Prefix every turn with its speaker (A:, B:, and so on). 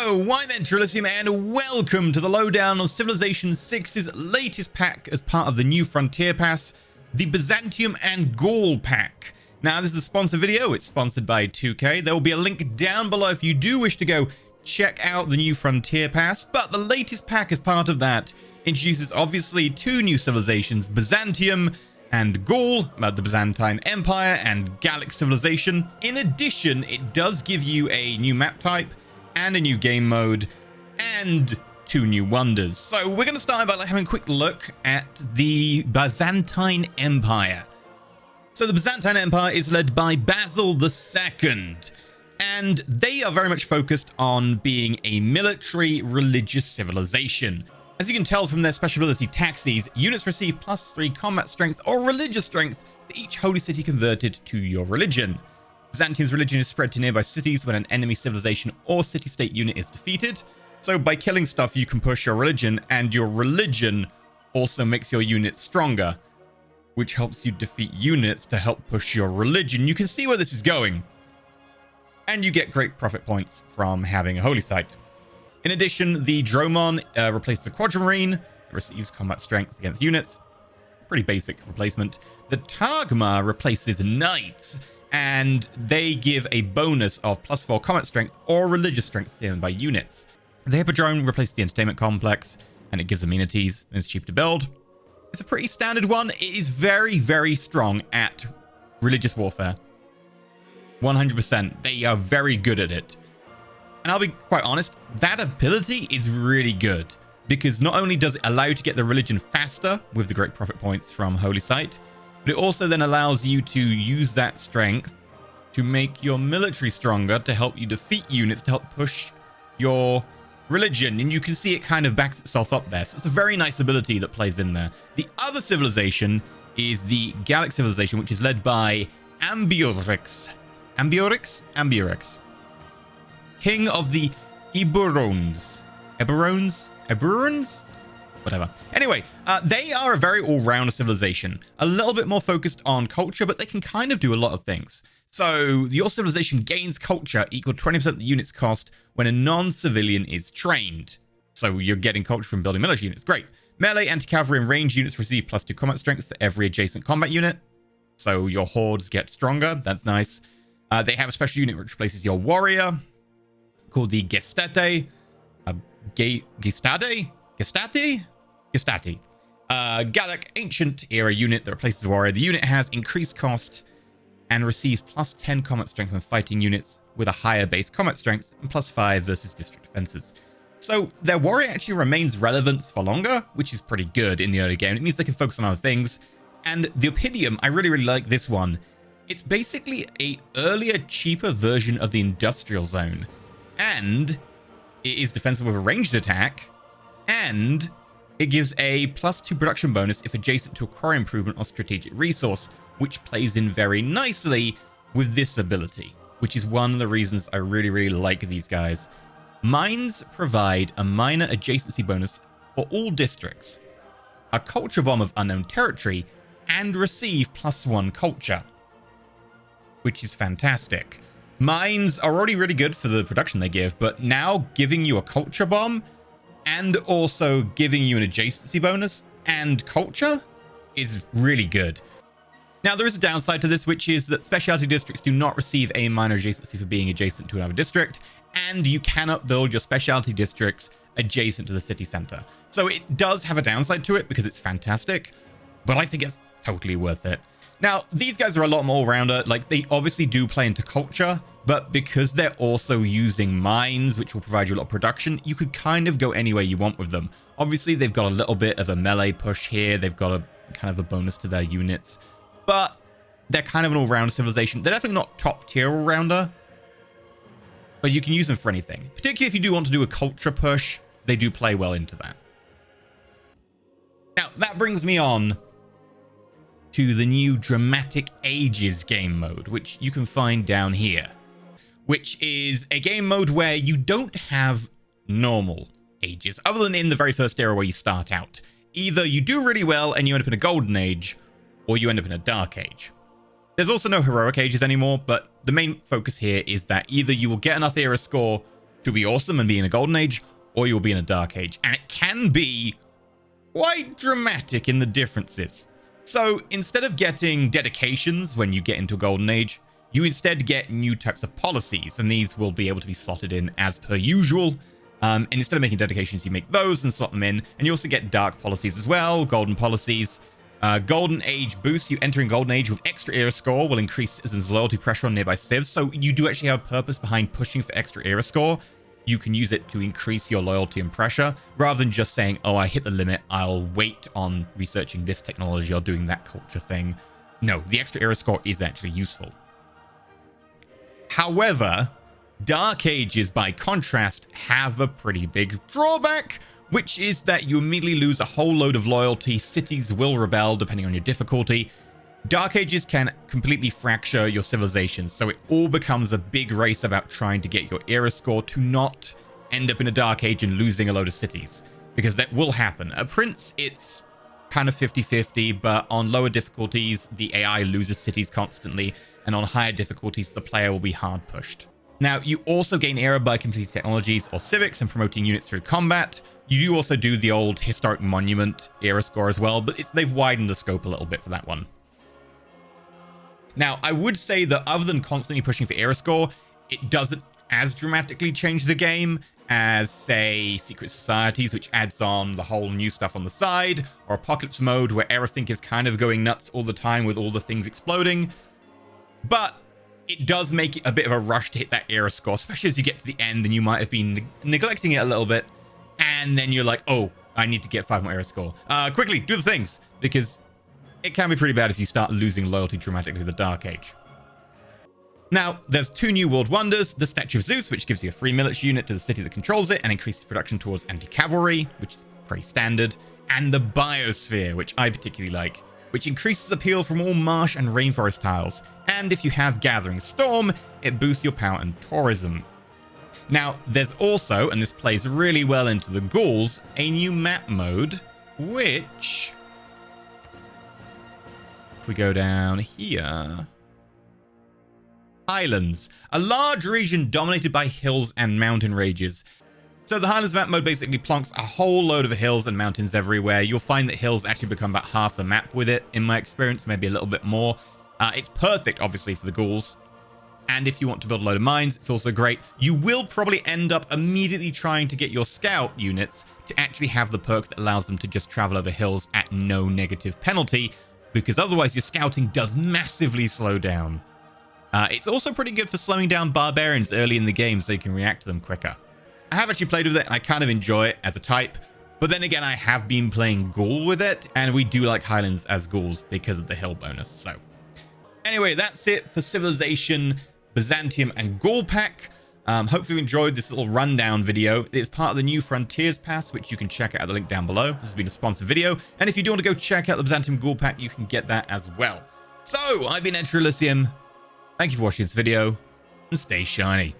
A: Hello, I'm EnterElysium and welcome to the lowdown on Civilization 6's latest pack as part of the New Frontier Pass, the Byzantium and Gaul pack. Now this is a sponsored video, it's sponsored by 2K. There will be a link down below if you do wish to go check out the New Frontier Pass, but the latest pack as part of that introduces obviously two new civilizations, Byzantium and Gaul, about the Byzantine Empire and Gallic civilization. In addition, it does give you a new map type and a new game mode and two new wonders. So we're going to start by having a quick look at the Byzantine Empire. So the Byzantine Empire is led by Basil II, and they are very much focused on being a military religious civilization. As you can tell from their special ability taxis, units receive +3 combat strength or religious strength for each holy city converted to your religion. Byzantium's religion is spread to nearby cities when an enemy civilization or city-state unit is defeated. So by killing stuff, you can push your religion, and your religion also makes your unit stronger, which helps you defeat units to help push your religion. You can see where this is going. And you get great profit points from having a holy site. In addition, the Dromon replaces the Quadrimarine. It receives combat strength against units. Pretty basic replacement. The Tagma replaces knights, and they give a bonus of +4 combat strength or religious strength given by units. The Hippodrome replaces the entertainment complex, and it gives amenities, and it's cheap to build. It's a pretty standard one. It is very, very strong at religious warfare. 100%. They are very good at it. And I'll be quite honest, that ability is really good, because not only does it allow you to get the religion faster with the great profit points from Holy Site, but it also then allows you to use that strength to make your military stronger, to help you defeat units, to help push your religion. And you can see it kind of backs itself up there. So it's a very nice ability that plays in there. The other civilization is the Gallic civilization, which is led by Ambiorix. Ambiorix. King of the Eburones. Eburones? Whatever. Anyway, they are a very all-round civilization. A little bit more focused on culture, but they can kind of do a lot of things. So your civilization gains culture equal to 20% of the unit's cost when a non-civilian is trained. So you're getting culture from building military units. Great. Melee, anti-cavalry, and ranged units receive +2 combat strength for every adjacent combat unit. So your hordes get stronger. That's nice. They have a special unit which replaces your warrior, called the Gestate. Gestati. Gallic ancient era unit that replaces the warrior. The unit has increased cost and receives +10 combat strength when fighting units with a higher base combat strength and +5 versus district defenses. So their warrior actually remains relevant for longer, which is pretty good in the early game. It means they can focus on other things. And the Oppidum, I really, really like this one. It's basically a earlier, cheaper version of the industrial zone. And it is defensive with a ranged attack, and it gives a +2 production bonus if adjacent to a quarry improvement or strategic resource, which plays in very nicely with this ability, which is one of the reasons I really, really like these guys. Mines provide a minor adjacency bonus for all districts, a culture bomb of unknown territory, and receive +1 culture, which is fantastic. Mines are already really good for the production they give, but now giving you a culture bomb and also giving you an adjacency bonus and culture is really good. Now, there is a downside to this, which is that specialty districts do not receive a minor adjacency for being adjacent to another district, and you cannot build your specialty districts adjacent to the city center. So it does have a downside to it because it's fantastic, but I think it's totally worth it. Now, these guys are a lot more all-rounder. Like, they obviously do play into culture, but because they're also using mines, which will provide you a lot of production, you could kind of go any way you want with them. Obviously, they've got a little bit of a melee push here. They've got a kind of a bonus to their units, but they're kind of an all-round civilization. They're definitely not top-tier all-rounder, but you can use them for anything. Particularly if you do want to do a culture push, they do play well into that. Now, that brings me on to the new Dramatic Ages game mode, which you can find down here, which is a game mode where you don't have normal ages, other than in the very first era where you start out. Either you do really well and you end up in a golden age, or you end up in a dark age. There's also no heroic ages anymore, but the main focus here is that either you will get enough era score to be awesome and be in a golden age, or you'll be in a dark age. And it can be quite dramatic in the differences. So instead of getting dedications when you get into a golden age, you instead get new types of policies, and these will be able to be slotted in as per usual. And instead of making dedications, you make those and slot them in. And you also get dark policies as well, golden policies. Golden Age boosts. You entering Golden Age with extra era score will increase citizens' loyalty pressure on nearby civs. So you do actually have a purpose behind pushing for extra era score. You can use it to increase your loyalty and pressure, rather than just saying, oh, I hit the limit, I'll wait on researching this technology or doing that culture thing. No, the extra era score is actually useful. However, Dark Ages, by contrast, have a pretty big drawback, which is that you immediately lose a whole load of loyalty. Cities will rebel depending on your difficulty. Dark Ages can completely fracture your civilizations, so it all becomes a big race about trying to get your era score to not end up in a Dark Age and losing a load of cities, because that will happen. A Prince, it's kind of 50-50, but on lower difficulties, the AI loses cities constantly, and on higher difficulties, the player will be hard pushed. Now, you also gain era by completing technologies or civics and promoting units through combat. You do also do the old historic monument era score as well, but they've widened the scope a little bit for that one. Now, I would say that other than constantly pushing for era score, it doesn't as dramatically change the game as, say, Secret Societies, which adds on the whole new stuff on the side, or Apocalypse Mode, where everything is kind of going nuts all the time with all the things exploding. But it does make it a bit of a rush to hit that era score, especially as you get to the end and you might have been neglecting it a little bit. And then you're like, oh, I need to get 5 more era score. Quickly, do the things, because it can be pretty bad if you start losing loyalty dramatically with the Dark Age. Now, there's 2 new world wonders, the Statue of Zeus, which gives you a free military unit to the city that controls it and increases production towards anti-cavalry, which is pretty standard, and the Biosphere, which I particularly like, which increases appeal from all marsh and rainforest tiles. And if you have Gathering Storm, it boosts your power and tourism. Now, there's also, and this plays really well into the Gauls, a new map mode, which, if we go down here, Highlands, a large region dominated by hills and mountain ranges. So the Highlands map mode basically plonks a whole load of hills and mountains everywhere. You'll find that hills actually become about half the map with it, in my experience, maybe a little bit more. It's perfect, obviously, for the Gauls. And if you want to build a load of mines, it's also great. You will probably end up immediately trying to get your scout units to actually have the perk that allows them to just travel over hills at no negative penalty, because otherwise your scouting does massively slow down. It's also pretty good for slowing down barbarians early in the game so you can react to them quicker. I have actually played with it. I kind of enjoy it as a type, but then again, I have been playing Gaul with it, and we do like Highlands as Gauls because of the hill bonus. So anyway, that's it for Civilization, Byzantium, and Gaul pack. Hopefully you enjoyed this little rundown video. It's part of the New Frontiers Pass, which you can check out at the link down below. This has been a sponsored video, and if you do want to go check out the Byzantium Gaul pack, you can get that as well. So I've been EnterElysium. Thank you for watching this video, and stay shiny.